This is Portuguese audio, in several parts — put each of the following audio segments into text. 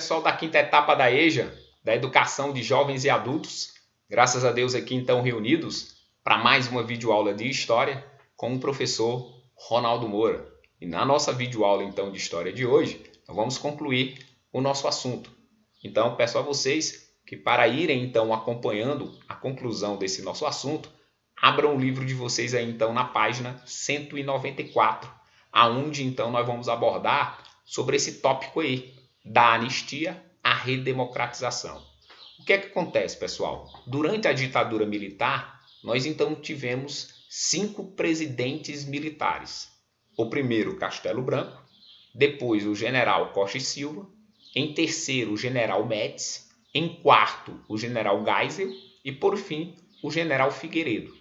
pessoal da quinta etapa da EJA, da Educação de Jovens e Adultos. Graças a Deus aqui então reunidos para mais uma videoaula de História com o professor Ronaldo Moura. E na nossa videoaula então de História de hoje, nós vamos concluir o nosso assunto. Então peço a vocês que para irem então acompanhando a conclusão desse nosso assunto, abram o livro de vocês aí então na página 194, aonde então nós vamos abordar sobre esse tópico aí, da anistia à redemocratização. O que é que acontece, pessoal? Durante a ditadura militar, nós então tivemos 5 presidentes militares. O primeiro, Castelo Branco, depois o general Costa e Silva, em terceiro, o general Médici, em quarto, o general Geisel e, por fim, o general Figueiredo.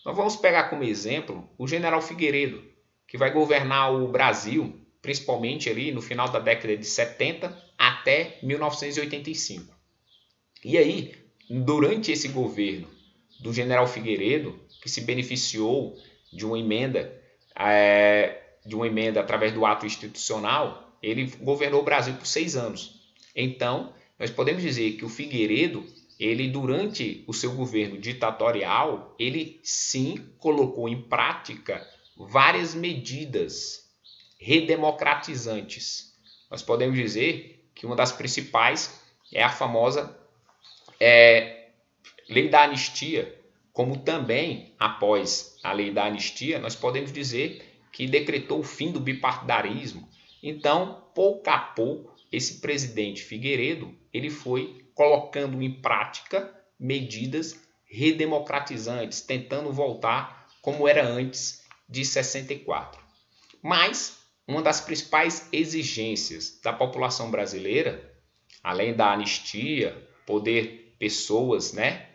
Nós vamos pegar como exemplo o general Figueiredo, que vai governar o Brasil principalmente ali no final da década de 70 até 1985. E aí, durante esse governo do general Figueiredo, que se beneficiou de uma emenda através do ato institucional, ele governou o Brasil por 6 anos. Então, nós podemos dizer que o Figueiredo, ele durante o seu governo ditatorial, ele sim colocou em prática várias medidas redemocratizantes. Nós podemos dizer que uma das principais é a famosa lei da anistia, como também, após a lei da anistia, nós podemos dizer que decretou o fim do bipartidarismo. Então, pouco a pouco, esse presidente Figueiredo, ele foi colocando em prática medidas redemocratizantes, tentando voltar como era antes de 64. Mas uma das principais exigências da população brasileira, além da anistia, poder pessoas,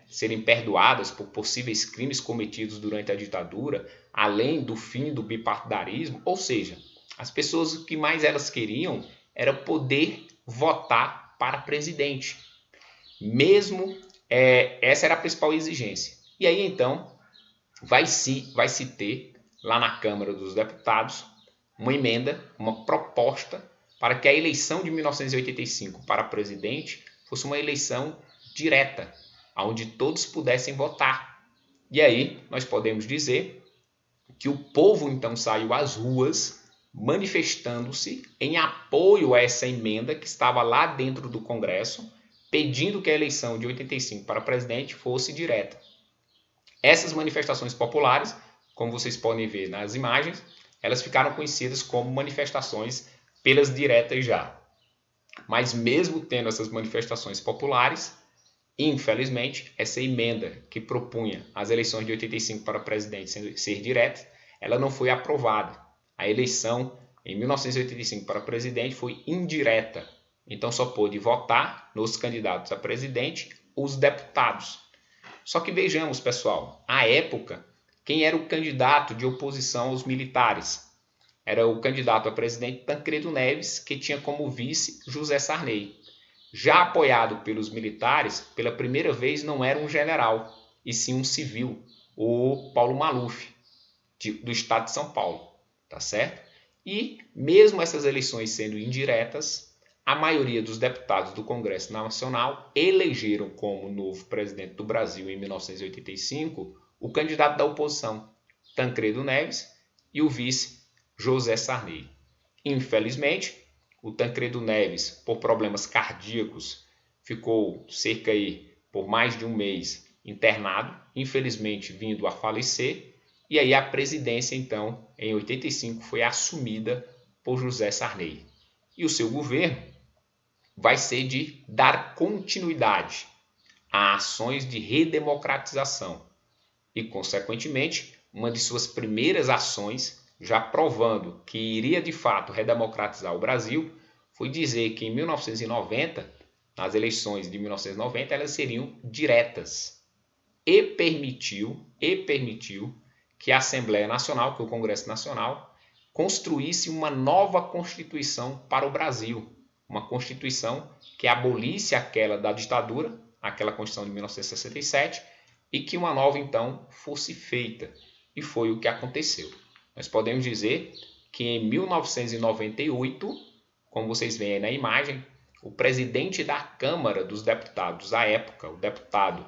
serem perdoadas por possíveis crimes cometidos durante a ditadura, além do fim do bipartidarismo, ou seja, as pessoas o que mais elas queriam era poder votar para presidente. Essa era a principal exigência. E aí então vai se ter lá na Câmara dos Deputados uma emenda, uma proposta para que a eleição de 1985 para presidente fosse uma eleição direta, onde todos pudessem votar. E aí nós podemos dizer que o povo então saiu às ruas manifestando-se em apoio a essa emenda que estava lá dentro do Congresso, pedindo que a eleição de 85 para presidente fosse direta. Essas manifestações populares, como vocês podem ver nas imagens, elas ficaram conhecidas como manifestações pelas diretas já. Mas mesmo tendo essas manifestações populares, infelizmente, essa emenda que propunha as eleições de 85 para presidente ser diretas, ela não foi aprovada. A eleição em 1985 para presidente foi indireta. Então só pôde votar nos candidatos a presidente os deputados. Só que vejamos, pessoal, à época, quem era o candidato de oposição aos militares? Era o candidato a presidente Tancredo Neves, que tinha como vice José Sarney. Já apoiado pelos militares, pela primeira vez não era um general, e sim um civil, o Paulo Maluf, do estado de São Paulo. Tá certo? E mesmo essas eleições sendo indiretas, a maioria dos deputados do Congresso Nacional elegeram como novo presidente do Brasil em 1985 o candidato da oposição, Tancredo Neves, e o vice, José Sarney. Infelizmente, o Tancredo Neves, por problemas cardíacos, ficou por mais de um mês internado, infelizmente vindo a falecer, e aí a presidência, então, em 85, foi assumida por José Sarney. E o seu governo vai ser de dar continuidade a ações de redemocratização, e, consequentemente, uma de suas primeiras ações, já provando que iria de fato redemocratizar o Brasil, foi dizer que em 1990, nas eleições de 1990, elas seriam diretas. E permitiu que a Assembleia Nacional, que o Congresso Nacional, construísse uma nova Constituição para o Brasil. Uma Constituição que abolisse aquela da ditadura, aquela Constituição de 1967, e que uma nova, então, fosse feita. E foi o que aconteceu. Nós podemos dizer que em 1998, como vocês veem aí na imagem, o presidente da Câmara dos Deputados à época, o deputado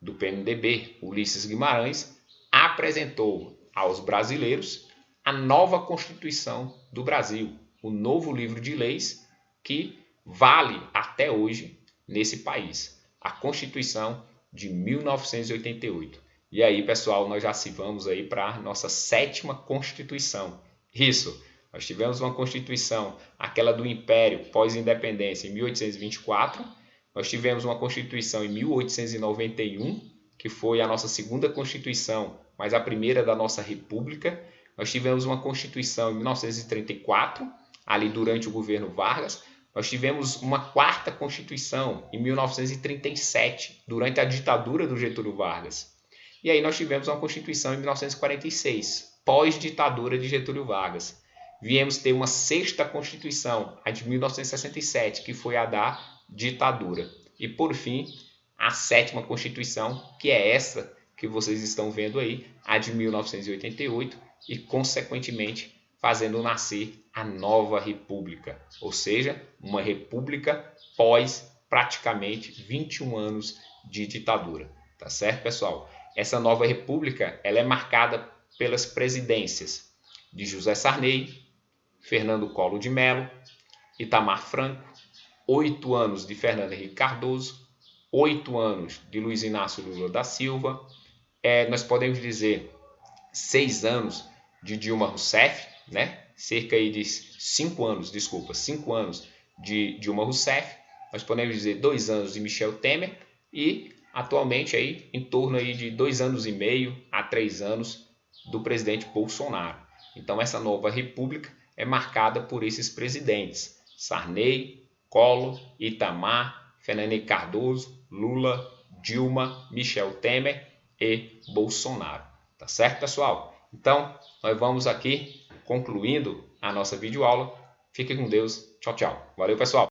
do PMDB, Ulisses Guimarães, apresentou aos brasileiros a nova Constituição do Brasil, o novo livro de leis que vale até hoje nesse país, a Constituição de 1988. E aí, pessoal, nós já se vamos aí para a nossa 7ª Constituição. Isso, nós tivemos uma Constituição, aquela do Império pós-independência em 1824, nós tivemos uma Constituição em 1891, que foi a nossa 2ª Constituição, mas a primeira da nossa República. Nós tivemos uma Constituição em 1934, ali durante o governo Vargas. Nós tivemos uma 4ª Constituição em 1937, durante a ditadura do Getúlio Vargas. E aí nós tivemos uma Constituição em 1946, pós-ditadura de Getúlio Vargas. Viemos ter uma 6ª Constituição, a de 1967, que foi a da ditadura. E por fim, a 7ª Constituição, que é essa que vocês estão vendo aí, a de 1988, e consequentemente fazendo nascer a nova república, ou seja, uma república pós praticamente 21 anos de ditadura. Tá certo, pessoal? Essa nova república ela é marcada pelas presidências de José Sarney, Fernando Collor de Mello, Itamar Franco, 8 anos de Fernando Henrique Cardoso, 8 anos de Luiz Inácio Lula da Silva, nós podemos dizer 6 anos de Dilma Rousseff, né? Cerca aí de 5 anos de Dilma Rousseff, nós podemos dizer 2 anos de Michel Temer e atualmente aí em torno aí de 2 anos e meio a 3 anos do presidente Bolsonaro. Então essa nova república é marcada por esses presidentes: Sarney, Collor, Itamar, Fernando Henrique Cardoso, Lula, Dilma, Michel Temer e Bolsonaro. Tá certo, pessoal? Então, nós vamos aqui concluindo a nossa videoaula. Fique com Deus. Tchau, tchau. Valeu, pessoal.